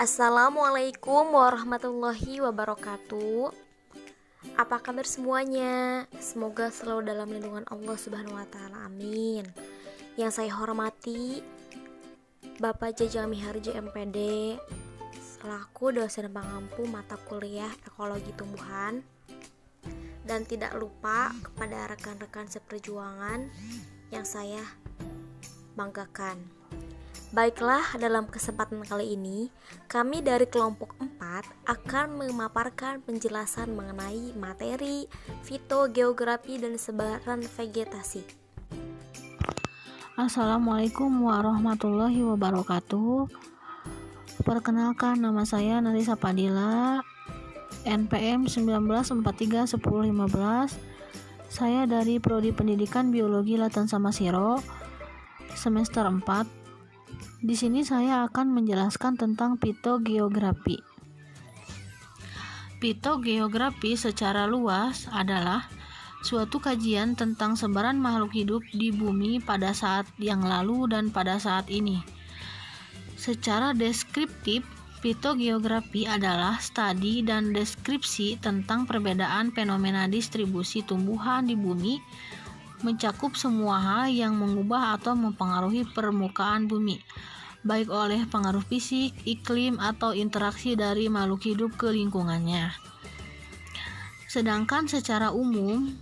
Assalamualaikum warahmatullahi wabarakatuh. Apa kabar semuanya? Semoga selalu dalam lindungan Allah Subhanahu wa taala. Amin. Yang saya hormati Bapak Jajang Miharjo MPD selaku dosen pengampu mata kuliah Ekologi Tumbuhan, dan tidak lupa kepada rekan-rekan seperjuangan yang saya banggakan. Baiklah, dalam kesempatan kali ini, kami dari kelompok 4 akan memaparkan penjelasan mengenai materi fitogeografi dan sebaran vegetasi. Assalamualaikum warahmatullahi wabarakatuh. Perkenalkan, nama saya Narisa Padilla, NPM 19431015. Saya dari Prodi Pendidikan Biologi Latan Samasiro, semester 4. Di sini saya akan menjelaskan tentang fitogeografi. Fitogeografi secara luas adalah suatu kajian tentang sebaran makhluk hidup di bumi pada saat yang lalu dan pada saat ini. Secara deskriptif, fitogeografi adalah studi dan deskripsi tentang perbedaan fenomena distribusi tumbuhan di bumi, mencakup semua hal yang mengubah atau mempengaruhi permukaan bumi, baik oleh pengaruh fisik, iklim, atau interaksi dari makhluk hidup ke lingkungannya. Sedangkan secara umum,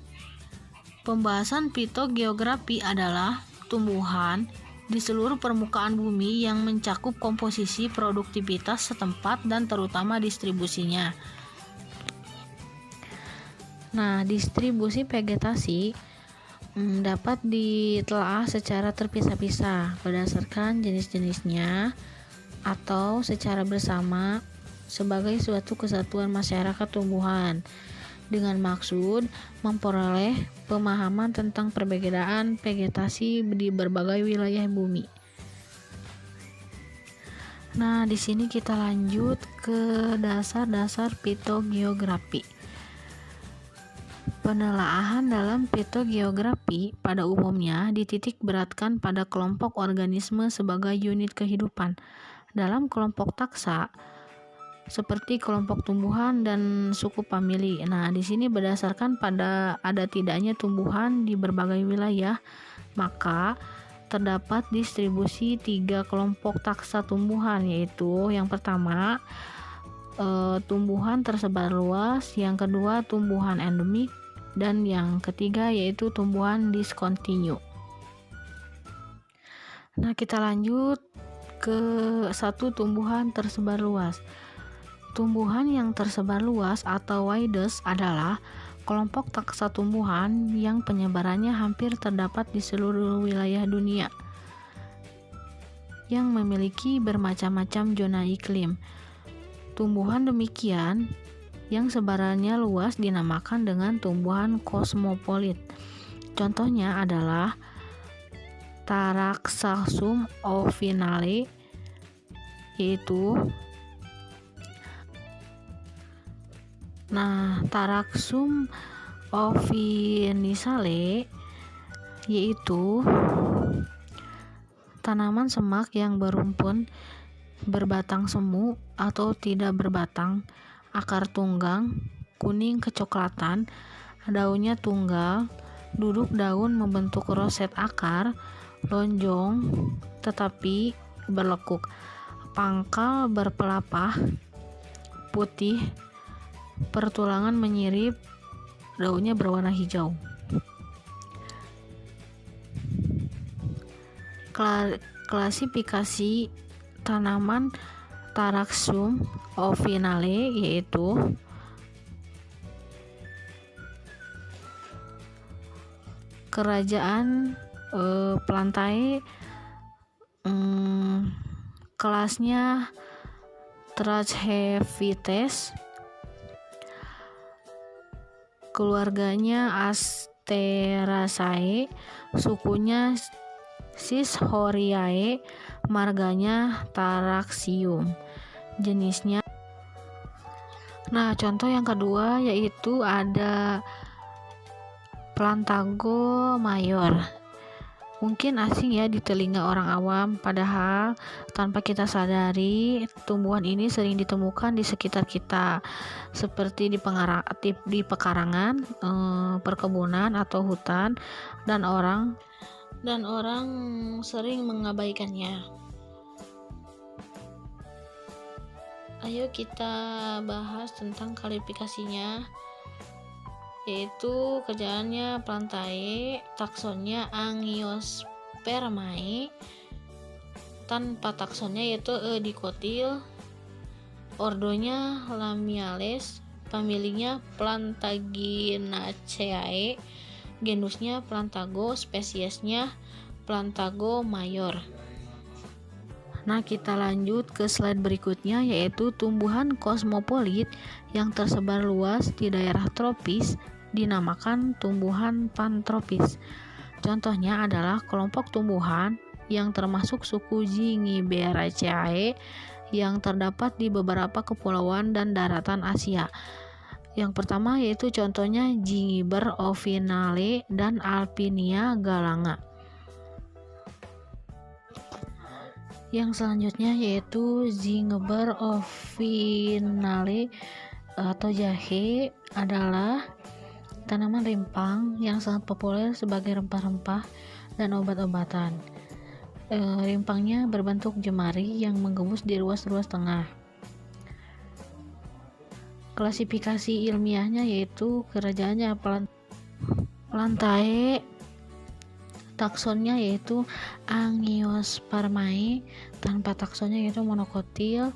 pembahasan fitogeografi adalah tumbuhan di seluruh permukaan bumi yang mencakup komposisi produktivitas setempat dan terutama distribusinya. Nah, distribusi vegetasi dapat ditelaah secara terpisah-pisah berdasarkan jenis-jenisnya atau secara bersama sebagai suatu kesatuan masyarakat tumbuhan dengan maksud memperoleh pemahaman tentang perbedaan vegetasi di berbagai wilayah bumi. Nah, di sini kita lanjut ke dasar-dasar fitogeografi. Penelaahan dalam fitogeografi pada umumnya dititik beratkan pada kelompok organisme sebagai unit kehidupan. Dalam kelompok taksa seperti kelompok tumbuhan dan suku famili. Nah, di sini berdasarkan pada ada tidaknya tumbuhan di berbagai wilayah, maka terdapat distribusi 3 kelompok taksa tumbuhan, yaitu yang pertama tumbuhan tersebar luas, yang kedua tumbuhan endemik, dan yang ketiga yaitu tumbuhan diskontinu. Nah, kita lanjut ke satu tumbuhan tersebar luas. Tumbuhan yang tersebar luas atau widest adalah kelompok taksa tumbuhan yang penyebarannya hampir terdapat di seluruh wilayah dunia yang memiliki bermacam-macam zona iklim. Tumbuhan demikian yang sebarannya luas dinamakan dengan tumbuhan kosmopolit. Contohnya adalah Taraxacum officinae, yaitu Taraxacum officinae yaitu tanaman semak yang berumpun, berbatang semu atau tidak berbatang, akar tunggang, kuning kecoklatan, daunnya tunggal, duduk daun membentuk roset akar, lonjong tetapi berlekuk, pangkal berpelapah, putih, pertulangan menyirip, daunnya berwarna hijau. Klasifikasi tanaman Taraxacum officinae yaitu kerajaan Plantae, kelasnya Trachephytes, keluarganya Asteraceae, sukunya Cichoriae, marganya Taraxium, jenisnya. Nah, contoh yang kedua yaitu ada Plantago mayor. Mungkin asing ya di telinga orang awam, padahal tanpa kita sadari, tumbuhan ini sering ditemukan di sekitar kita, seperti di pekarangan, perkebunan atau hutan, dan orang sering mengabaikannya. Ayo kita bahas tentang klasifikasinya, yaitu kerjaannya Plantae, taksonnya Angiospermae, tanpa taksonnya yaitu Dicotyl, ordonya Lamiales, familinya Plantaginaceae, genusnya Plantago, spesiesnya Plantago mayor. Nah, kita lanjut ke slide berikutnya, yaitu tumbuhan kosmopolit yang tersebar luas di daerah tropis dinamakan tumbuhan pantropis. Contohnya adalah kelompok tumbuhan yang termasuk suku Zingiberaceae yang terdapat di beberapa kepulauan dan daratan Asia. Yang pertama yaitu contohnya Zingiber ovinale dan Alpinia galanga. Yang selanjutnya yaitu Zingiber ovinale atau jahe adalah tanaman rimpang yang sangat populer sebagai rempah-rempah dan obat-obatan. Rimpangnya berbentuk jemari yang menggembus di ruas-ruas tengah. Klasifikasi ilmiahnya yaitu kerajaannya Plantae, taksonnya yaitu Angiospermae, tanpa taksonnya yaitu Monocotyl,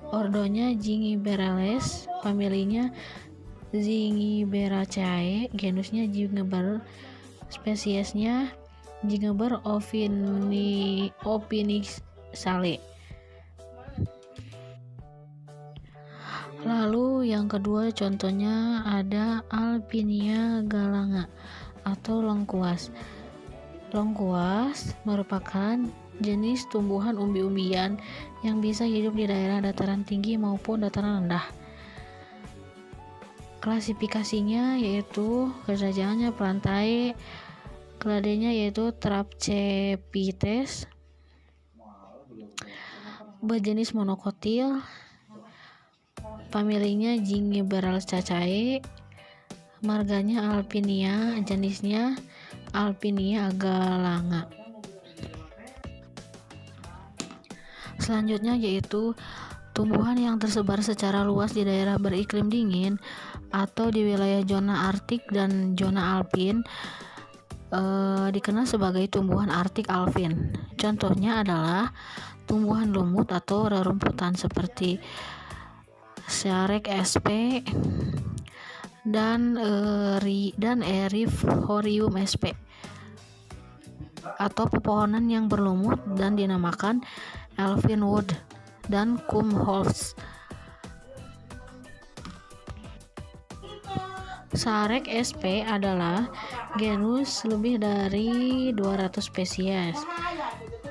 ordonya Zingiberales, familinya Zingiberaceae, genusnya Zingiber, spesiesnya Zingiber opinisale. Lalu yang kedua contohnya ada Alpinia galanga atau lengkuas. Lengkuas merupakan jenis tumbuhan umbi-umbian yang bisa hidup di daerah dataran tinggi maupun dataran rendah. Klasifikasinya yaitu kerajaannya Plantae, kladenya yaitu Thrapcepites, berjenis monokotil, familinya Zingiberaceae, marganya Alpinia, jenisnya Alpinia galanga. Selanjutnya yaitu tumbuhan yang tersebar secara luas di daerah beriklim dingin atau di wilayah zona Arktik dan zona alpin, dikenal sebagai tumbuhan Arktik alpin. Contohnya adalah tumbuhan lumut atau rerumputan seperti Syarek sp dan Eriphorium sp, atau pepohonan yang berlumut dan dinamakan Elfinwood dan Kumholz. Syarek sp adalah genus lebih dari 200 spesies.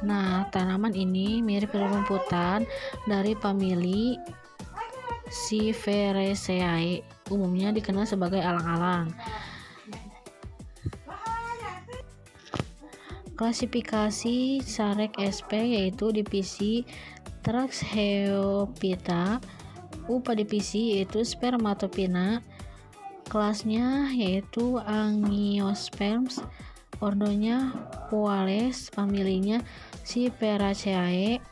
Nah, tanaman ini mirip rerumputan dari famili Cyperaceae, umumnya dikenal sebagai alang-alang. Klasifikasi Syarek sp yaitu divisi Tracheophyta, upadivisi yaitu Spermatophyna, kelasnya yaitu Angiosperms, ordonya Poales, familinya Cyperaceae,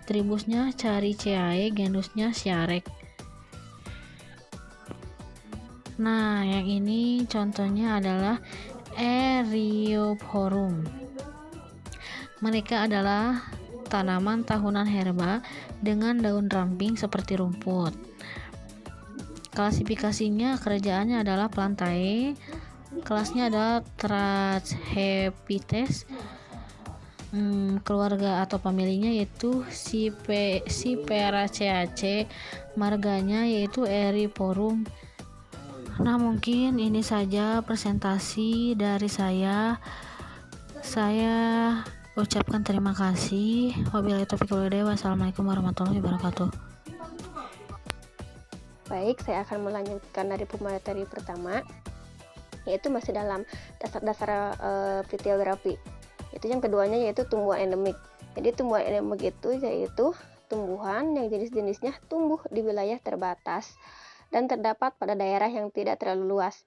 tribusnya Chariceae, genusnya Syarek. Nah, yang ini contohnya adalah Eriophorum. Mereka adalah tanaman tahunan herba dengan daun ramping seperti rumput. Klasifikasinya kerajaannya adalah Plantae, kelasnya adalah Tracheophytes, keluarga atau familinya yaitu Cyperaceae, marganya yaitu Eriophorum. Nah, mungkin ini saja presentasi dari saya. Saya ucapkan terima kasih. Wabillahi taufiq wal hidayah. Wassalamualaikum warahmatullahi wabarakatuh. Baik, saya akan melanjutkan dari pemateri pertama, yaitu masih dalam dasar-dasar fitografi. Itu yang keduanya yaitu tumbuhan endemik. Jadi tumbuhan endemik itu yaitu tumbuhan yang jenis-jenisnya tumbuh di wilayah terbatas dan terdapat pada daerah yang tidak terlalu luas.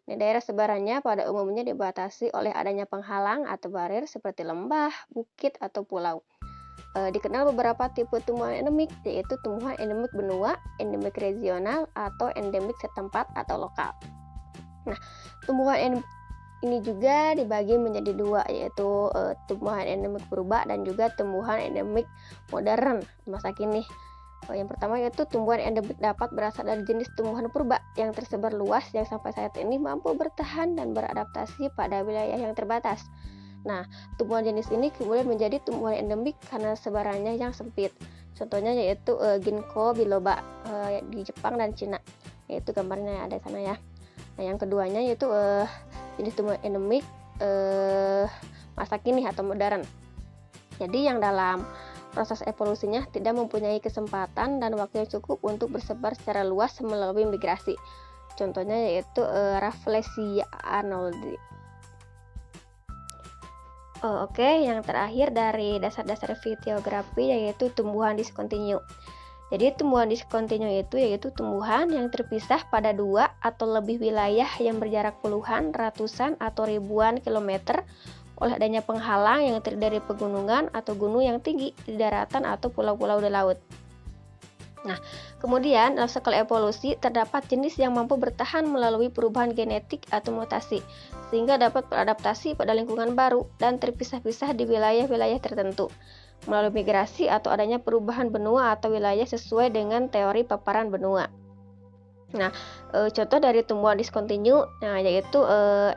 Nah, daerah sebarannya pada umumnya dibatasi oleh adanya penghalang atau barier seperti lembah, bukit, atau pulau. Dikenal beberapa tipe tumbuhan endemik, yaitu tumbuhan endemik benua, endemik regional, atau endemik setempat atau lokal. Nah, tumbuhan endemik ini juga dibagi menjadi dua, yaitu tumbuhan endemik purba dan juga tumbuhan endemik modern masa kini. Yang pertama yaitu tumbuhan endemik dapat berasal dari jenis tumbuhan purba yang tersebar luas yang sampai saat ini mampu bertahan dan beradaptasi pada wilayah yang terbatas. Nah, tumbuhan jenis ini kemudian menjadi tumbuhan endemik karena sebarannya yang sempit. Contohnya yaitu ginkgo biloba di Jepang dan Cina. Yaitu gambarnya ada di sana ya. Nah, yang keduanya yaitu jenis tumbuhan endemik masa kini atau modern. Jadi yang dalam proses evolusinya tidak mempunyai kesempatan dan waktu yang cukup untuk bersebar secara luas melalui migrasi. Contohnya yaitu Rafflesia arnoldii. Oke, yang terakhir dari dasar-dasar fitogeografi yaitu tumbuhan discontinue. Jadi tumbuhan discontinue itu yaitu tumbuhan yang terpisah pada dua atau lebih wilayah yang berjarak puluhan, ratusan, atau ribuan kilometer oleh adanya penghalang yang terdiri dari pegunungan atau gunung yang tinggi di daratan atau pulau-pulau di laut. Nah, kemudian dalam skala evolusi terdapat jenis yang mampu bertahan melalui perubahan genetik atau mutasi, sehingga dapat beradaptasi pada lingkungan baru dan terpisah-pisah di wilayah-wilayah tertentu, melalui migrasi atau adanya perubahan benua atau wilayah sesuai dengan teori paparan benua. Nah, contoh dari tumbuhan discontinue, yaitu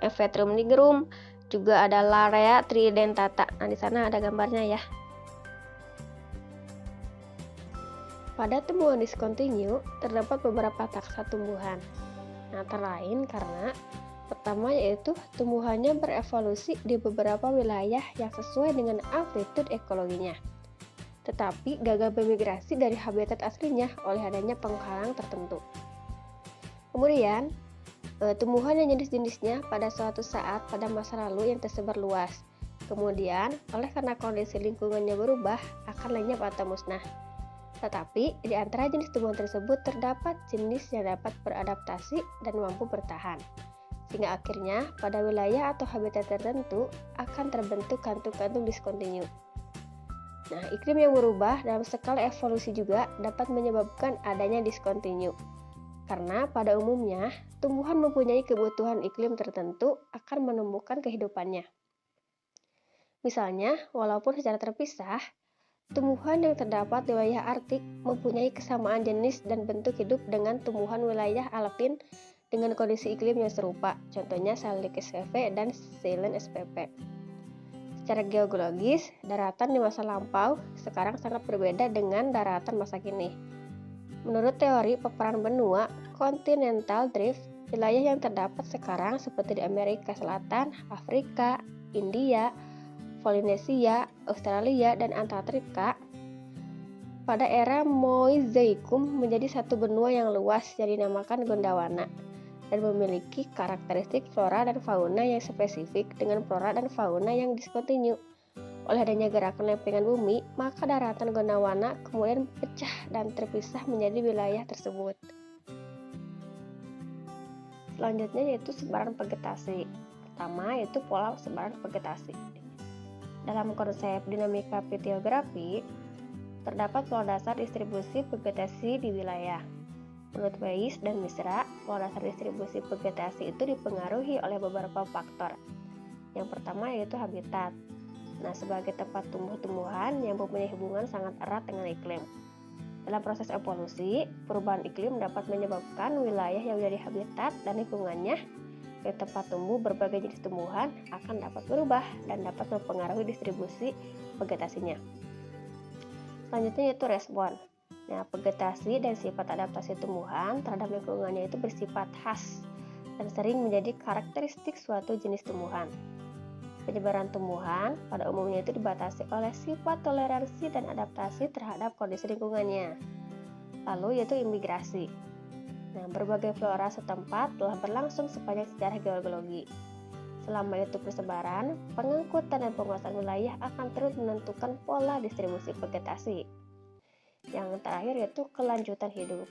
Ephedrum nigrum, juga ada Larea tridentata. Nah, di sana ada gambarnya ya. Pada tumbuhan discontinue terdapat beberapa taksa tumbuhan. Nah, antara lain karena pertama yaitu tumbuhannya berevolusi di beberapa wilayah yang sesuai dengan amplitude ekologinya, tetapi gagal bermigrasi dari habitat aslinya oleh adanya penghalang tertentu. Kemudian, tumbuhan yang jenis-jenisnya pada suatu saat pada masa lalu yang tersebar luas. Kemudian, oleh karena kondisi lingkungannya berubah, akan lenyap atau musnah. Tetapi, di antara jenis tumbuhan tersebut terdapat jenis yang dapat beradaptasi dan mampu bertahan. Sehingga akhirnya, pada wilayah atau habitat tertentu akan terbentuk kantung-kantung discontinue. Nah, iklim yang berubah dalam skala evolusi juga dapat menyebabkan adanya discontinue. Karena pada umumnya, tumbuhan mempunyai kebutuhan iklim tertentu akan menumbuhkan kehidupannya. Misalnya, walaupun secara terpisah, tumbuhan yang terdapat di wilayah Arktik mempunyai kesamaan jenis dan bentuk hidup dengan tumbuhan wilayah alpin dengan kondisi iklim yang serupa, contohnya Salix spp dan Silene spp. Secara geologis, daratan di masa lampau sekarang sangat berbeda dengan daratan masa kini. Menurut teori paparan benua, continental drift, wilayah yang terdapat sekarang seperti di Amerika Selatan, Afrika, India, Polinesia, Australia, dan Antartika pada era Mosaicum menjadi satu benua yang luas yang dinamakan Gondwana dan memiliki karakteristik flora dan fauna yang spesifik dengan flora dan fauna yang discontinue. Oleh adanya gerakan lempengan bumi, maka daratan Gondwana kemudian pecah dan terpisah menjadi wilayah tersebut. Selanjutnya yaitu sebaran vegetasi. Pertama yaitu pola sebaran vegetasi. Dalam konsep dinamika fitogeografi, terdapat pola dasar distribusi vegetasi di wilayah. Menurut Weiss dan Misra, pola dasar distribusi vegetasi itu dipengaruhi oleh beberapa faktor. Yang pertama yaitu habitat. Nah, sebagai tempat tumbuh-tumbuhan yang mempunyai hubungan sangat erat dengan iklim. Dalam proses evolusi, perubahan iklim dapat menyebabkan wilayah yang menjadi habitat dan lingkungannya yang tempat tumbuh berbagai jenis tumbuhan akan dapat berubah dan dapat mempengaruhi distribusi vegetasinya. Selanjutnya yaitu respon. Nah, vegetasi dan sifat adaptasi tumbuhan terhadap lingkungannya itu bersifat khas dan sering menjadi karakteristik suatu jenis tumbuhan. Penyebaran tumbuhan pada umumnya itu dibatasi oleh sifat toleransi dan adaptasi terhadap kondisi lingkungannya. Lalu yaitu imigrasi. Nah, berbagai flora setempat telah berlangsung sepanjang sejarah geologi. Selama itu persebaran, pengangkutan dan penguasaan wilayah akan terus menentukan pola distribusi vegetasi. Yang terakhir yaitu kelanjutan hidup.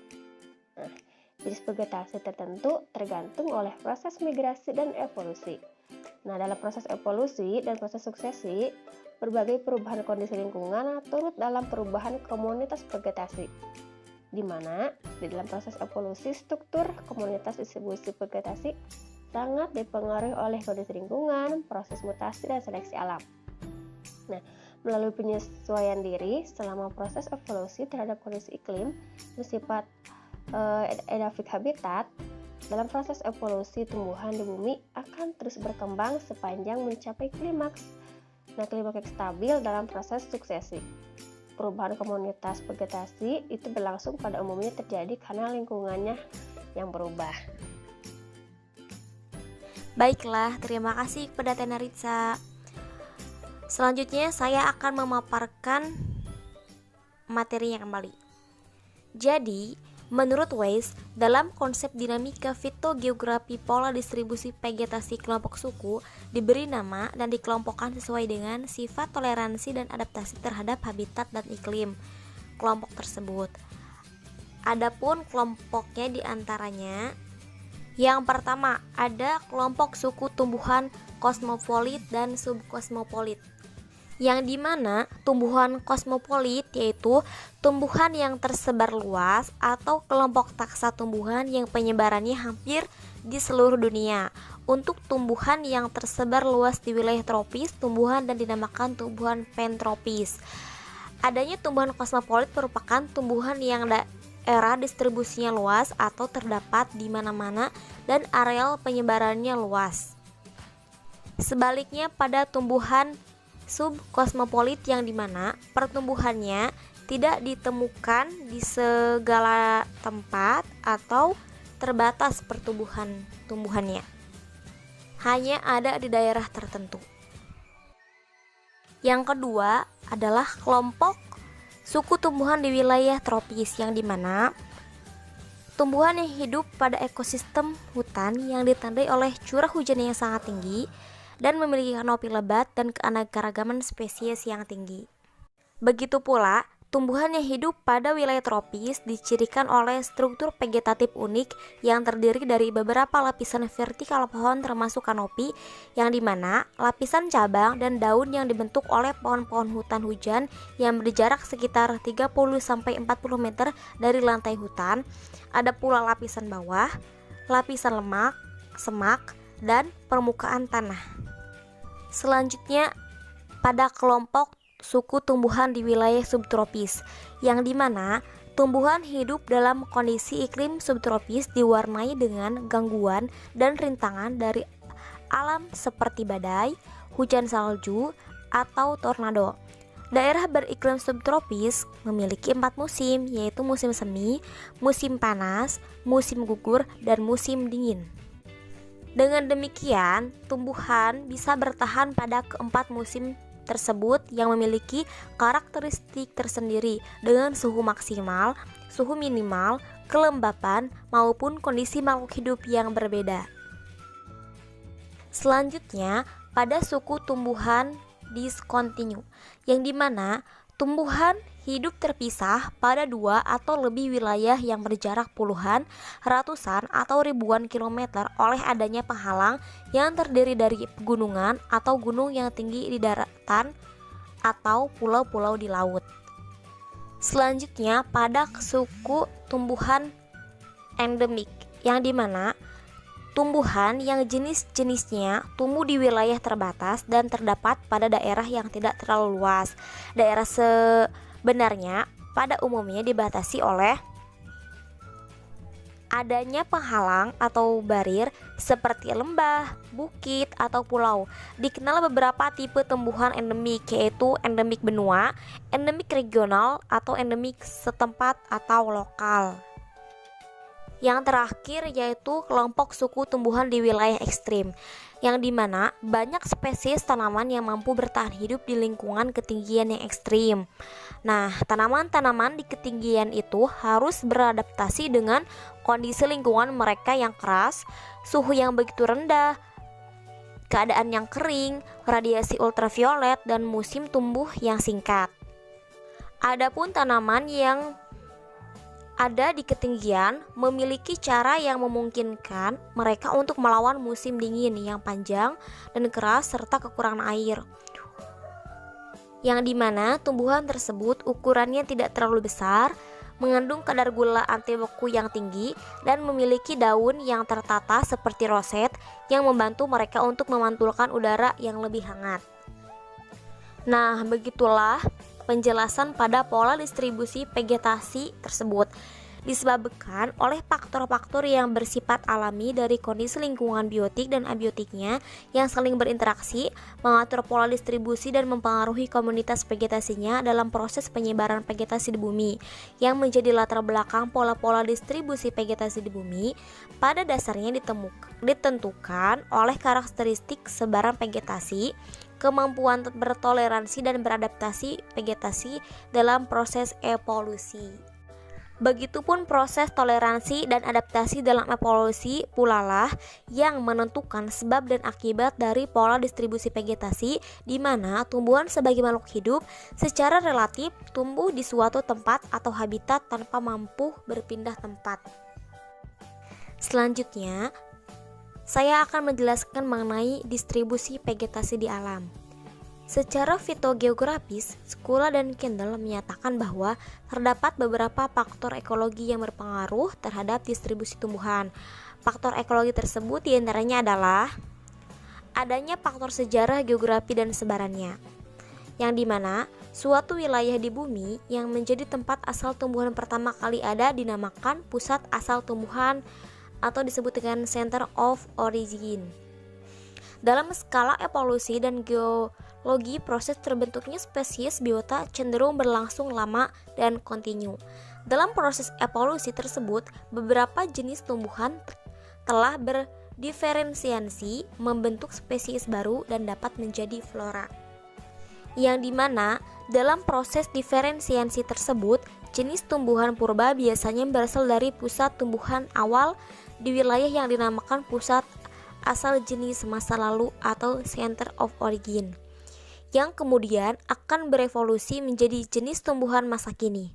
Nah, jenis vegetasi tertentu tergantung oleh proses migrasi dan evolusi. Nah, dalam proses evolusi dan proses suksesi, berbagai perubahan kondisi lingkungan turut dalam perubahan komunitas vegetasi, di mana di dalam proses evolusi struktur komunitas distribusi vegetasi sangat dipengaruhi oleh kondisi lingkungan, proses mutasi, dan seleksi alam. Nah, melalui penyesuaian diri selama proses evolusi terhadap kondisi iklim bersifat edaphic habitat, dalam proses evolusi tumbuhan di bumi akan terus berkembang sepanjang mencapai klimaks. Nah, klimaks stabil dalam proses suksesi. Perubahan komunitas vegetasi itu berlangsung pada umumnya terjadi karena lingkungannya yang berubah. Baiklah, terima kasih kepada Tenaritsa. Selanjutnya saya akan memaparkan materinya kembali. Jadi, menurut Weiss, dalam konsep dinamika fitogeografi pola distribusi vegetasi kelompok suku diberi nama dan dikelompokkan sesuai dengan sifat toleransi dan adaptasi terhadap habitat dan iklim kelompok tersebut. Adapun kelompoknya diantaranya, yang pertama ada kelompok suku tumbuhan kosmopolit dan subkosmopolit, yang dimana tumbuhan kosmopolit yaitu tumbuhan yang tersebar luas atau kelompok taksa tumbuhan yang penyebarannya hampir di seluruh dunia. Untuk tumbuhan yang tersebar luas di wilayah tropis, tumbuhan dan dinamakan tumbuhan pentropis. Adanya tumbuhan kosmopolit merupakan tumbuhan yang daerah distribusinya luas atau terdapat di mana-mana dan areal penyebarannya luas. Sebaliknya pada tumbuhan subkosmopolit yang dimana pertumbuhannya tidak ditemukan di segala tempat atau terbatas tumbuhannya, hanya ada di daerah tertentu. Yang kedua adalah kelompok suku tumbuhan di wilayah tropis yang dimana tumbuhan yang hidup pada ekosistem hutan yang ditandai oleh curah hujan yang sangat tinggi dan memiliki kanopi lebat dan keanekaragaman spesies yang tinggi. Begitu pula, tumbuhan yang hidup pada wilayah tropis dicirikan oleh struktur vegetatif unik yang terdiri dari beberapa lapisan vertikal pohon termasuk kanopi, yang dimana lapisan cabang dan daun yang dibentuk oleh pohon-pohon hutan hujan yang berjarak sekitar 30-40 meter dari lantai hutan. Ada pula lapisan bawah, lapisan lemak, semak, dan permukaan tanah. Selanjutnya pada kelompok suku tumbuhan di wilayah subtropis, yang dimana tumbuhan hidup dalam kondisi iklim subtropis diwarnai dengan gangguan dan rintangan dari alam seperti badai, hujan salju, atau tornado. Daerah beriklim subtropis memiliki 4 musim, yaitu musim semi, musim panas, musim gugur, dan musim dingin. Dengan demikian, tumbuhan bisa bertahan pada keempat musim tersebut yang memiliki karakteristik tersendiri dengan suhu maksimal, suhu minimal, kelembapan, maupun kondisi makhluk hidup yang berbeda. Selanjutnya, pada suku tumbuhan diskontinu, yang dimana tumbuhan hidup terpisah pada 2 atau lebih wilayah yang berjarak puluhan, ratusan, atau ribuan kilometer oleh adanya penghalang yang terdiri dari pegunungan atau gunung yang tinggi di daratan atau pulau-pulau di laut. Selanjutnya pada suku tumbuhan endemik, yang dimana tumbuhan yang jenis-jenisnya tumbuh di wilayah terbatas dan terdapat pada daerah yang tidak terlalu luas. Daerah sebenarnya pada umumnya dibatasi oleh adanya penghalang atau barir seperti lembah, bukit, atau pulau. Dikenal beberapa tipe tumbuhan endemik, yaitu endemik benua, endemik regional, atau endemik setempat atau lokal. Yang terakhir yaitu kelompok suku tumbuhan di wilayah ekstrim, yang dimana banyak spesies tanaman yang mampu bertahan hidup di lingkungan ketinggian yang ekstrim. Nah, tanaman-tanaman di ketinggian itu harus beradaptasi dengan kondisi lingkungan mereka yang keras, suhu yang begitu rendah, keadaan yang kering, radiasi ultraviolet, dan musim tumbuh yang singkat. Adapun tanaman yang ada di ketinggian memiliki cara yang memungkinkan mereka untuk melawan musim dingin yang panjang dan keras serta kekurangan air, yang dimana tumbuhan tersebut ukurannya tidak terlalu besar, mengandung kadar gula anti beku yang tinggi, dan memiliki daun yang tertata seperti roset yang membantu mereka untuk memantulkan udara yang lebih hangat. Nah, begitulah penjelasan pada pola distribusi vegetasi tersebut. Disebabkan oleh faktor-faktor yang bersifat alami dari kondisi lingkungan biotik dan abiotiknya yang saling berinteraksi, mengatur pola distribusi dan mempengaruhi komunitas vegetasinya dalam proses penyebaran vegetasi di bumi, yang menjadi latar belakang pola-pola distribusi vegetasi di bumi. Pada dasarnya ditentukan oleh karakteristik sebaran vegetasi, kemampuan bertoleransi dan beradaptasi vegetasi dalam proses evolusi. Begitupun proses toleransi dan adaptasi dalam evolusi pula lah yang menentukan sebab dan akibat dari pola distribusi vegetasi, di mana tumbuhan sebagai makhluk hidup secara relatif tumbuh di suatu tempat atau habitat tanpa mampu berpindah tempat. Selanjutnya, saya akan menjelaskan mengenai distribusi vegetasi di alam. Secara fitogeografis, Skula dan Kendall menyatakan bahwa terdapat beberapa faktor ekologi yang berpengaruh terhadap distribusi tumbuhan. Faktor ekologi tersebut diantaranya adalah adanya faktor sejarah, geografi, dan sebarannya, yang dimana suatu wilayah di bumi yang menjadi tempat asal tumbuhan pertama kali ada dinamakan pusat asal tumbuhan atau disebut dengan Center of Origin. Dalam skala evolusi dan geologi, proses terbentuknya spesies biota cenderung berlangsung lama dan kontinu. Dalam proses evolusi tersebut, beberapa jenis tumbuhan telah berdiferensiasi, membentuk spesies baru dan dapat menjadi flora. Yang dimana dalam proses diferensiasi tersebut, jenis tumbuhan purba biasanya berasal dari pusat tumbuhan awal di wilayah yang dinamakan pusat asal jenis masa lalu atau Center of Origin, yang kemudian akan berevolusi menjadi jenis tumbuhan masa kini.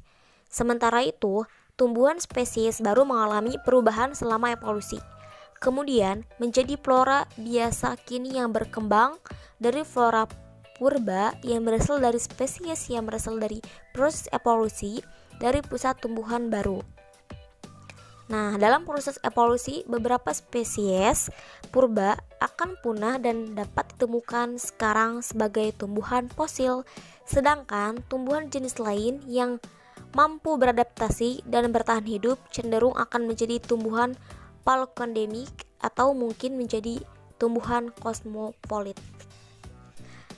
Sementara itu, tumbuhan spesies baru mengalami perubahan selama evolusi, kemudian menjadi flora biasa kini yang berkembang dari flora purba yang berasal dari spesies yang berasal dari proses evolusi dari pusat tumbuhan baru. Nah, dalam proses evolusi, beberapa spesies purba akan punah dan dapat ditemukan sekarang sebagai tumbuhan fosil, sedangkan tumbuhan jenis lain yang mampu beradaptasi dan bertahan hidup cenderung akan menjadi tumbuhan palkondemik atau mungkin menjadi tumbuhan kosmopolit.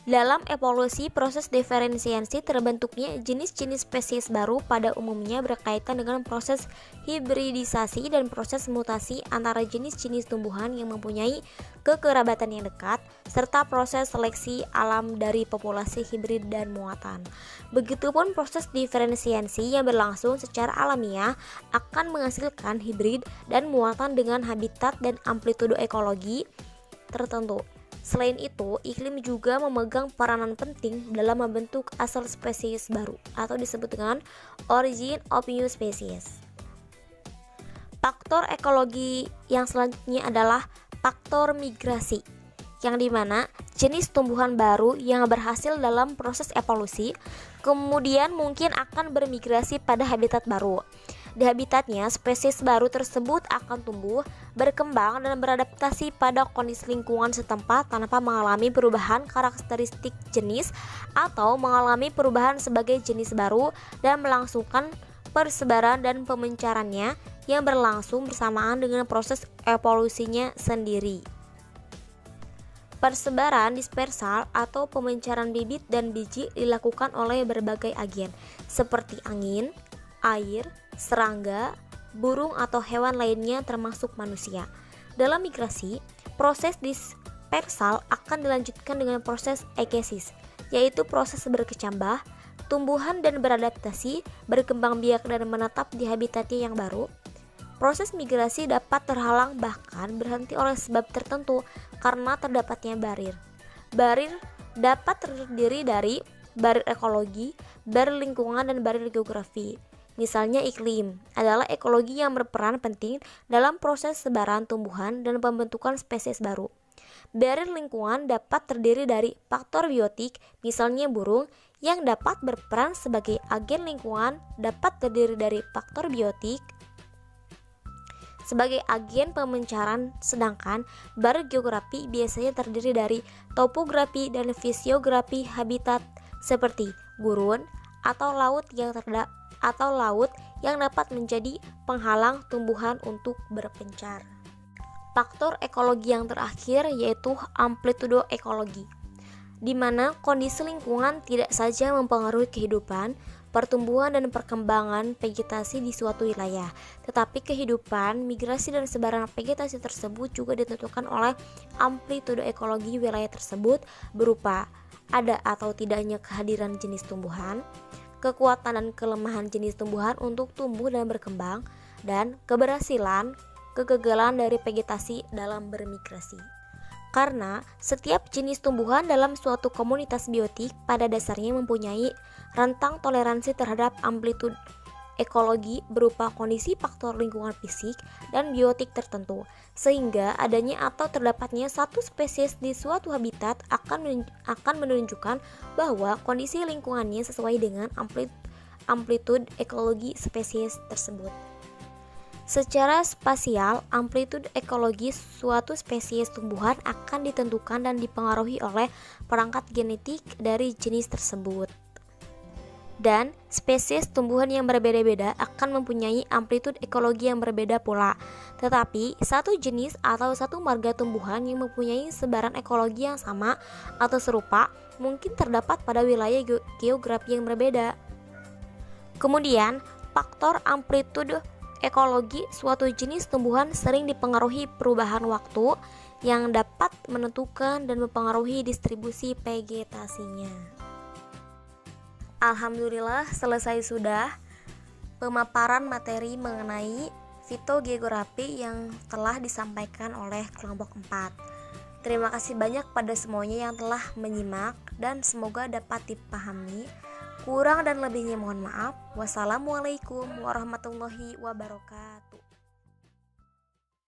Dalam evolusi, proses diferensiasi terbentuknya jenis-jenis spesies baru pada umumnya berkaitan dengan proses hibridisasi dan proses mutasi antara jenis-jenis tumbuhan yang mempunyai kekerabatan yang dekat, serta proses seleksi alam dari populasi hibrid dan muatan. Begitupun proses diferensiasi yang berlangsung secara alamiah akan menghasilkan hibrid dan muatan dengan habitat dan amplitude ekologi tertentu. Selain itu, iklim juga memegang peranan penting dalam membentuk asal spesies baru atau disebut dengan origin of new species. Faktor ekologi yang selanjutnya adalah faktor migrasi, yang dimana jenis tumbuhan baru yang berhasil dalam proses evolusi kemudian mungkin akan bermigrasi pada habitat baru. Di habitatnya, spesies baru tersebut akan tumbuh, berkembang, dan beradaptasi pada kondisi lingkungan setempat tanpa mengalami perubahan karakteristik jenis atau mengalami perubahan sebagai jenis baru dan melangsungkan persebaran dan pemencarannya yang berlangsung bersamaan dengan proses evolusinya sendiri. Persebaran dispersal atau pemencaran bibit dan biji dilakukan oleh berbagai agen seperti angin, air, serangga, burung atau hewan lainnya termasuk manusia. Dalam migrasi, proses dispersal akan dilanjutkan dengan proses eikesis, yaitu proses berkecambah, tumbuhan dan beradaptasi, berkembang biak dan menetap di habitatnya yang baru. Proses migrasi dapat terhalang bahkan berhenti oleh sebab tertentu, karena terdapatnya barir. Barir dapat terdiri dari barir ekologi, barir lingkungan, dan barir geografi. Misalnya iklim adalah ekologi yang berperan penting dalam proses sebaran tumbuhan dan pembentukan spesies baru. Barir lingkungan dapat terdiri dari faktor biotik, misalnya burung, yang dapat berperan sebagai agen lingkungan dapat terdiri dari faktor biotik sebagai agen pemencaran, sedangkan barir geografi biasanya terdiri dari topografi dan fisiografi habitat seperti gurun atau laut yang dapat menjadi penghalang tumbuhan untuk berpencar. Faktor ekologi yang terakhir yaitu amplitudo ekologi, di mana kondisi lingkungan tidak saja mempengaruhi kehidupan, pertumbuhan dan perkembangan vegetasi di suatu wilayah, tetapi kehidupan, migrasi dan sebaran vegetasi tersebut juga ditentukan oleh amplitudo ekologi wilayah tersebut berupa ada atau tidaknya kehadiran jenis tumbuhan, kekuatan dan kelemahan jenis tumbuhan untuk tumbuh dan berkembang, dan keberhasilan, kegagalan dari vegetasi dalam bermigrasi. Karena setiap jenis tumbuhan dalam suatu komunitas biotik pada dasarnya mempunyai rentang toleransi terhadap amplitude ekologi berupa kondisi faktor lingkungan fisik dan biotik tertentu, sehingga adanya atau terdapatnya satu spesies di suatu habitat akan menunjukkan bahwa kondisi lingkungannya sesuai dengan amplitude ekologi spesies tersebut. Secara spasial, amplitude ekologi suatu spesies tumbuhan akan ditentukan dan dipengaruhi oleh perangkat genetik dari jenis tersebut. Dan spesies tumbuhan yang berbeda-beda akan mempunyai amplitude ekologi yang berbeda pula. Tetapi, satu jenis atau satu marga tumbuhan yang mempunyai sebaran ekologi yang sama atau serupa mungkin terdapat pada wilayah geografi yang berbeda. Kemudian, faktor amplitude ekologi suatu jenis tumbuhan sering dipengaruhi perubahan waktu yang dapat menentukan dan mempengaruhi distribusi vegetasinya. Alhamdulillah, selesai sudah pemaparan materi mengenai fitogeografi yang telah disampaikan oleh kelompok 4. Terima kasih banyak pada semuanya yang telah menyimak dan semoga dapat dipahami. Kurang dan lebihnya mohon maaf. Wassalamualaikum warahmatullahi wabarakatuh.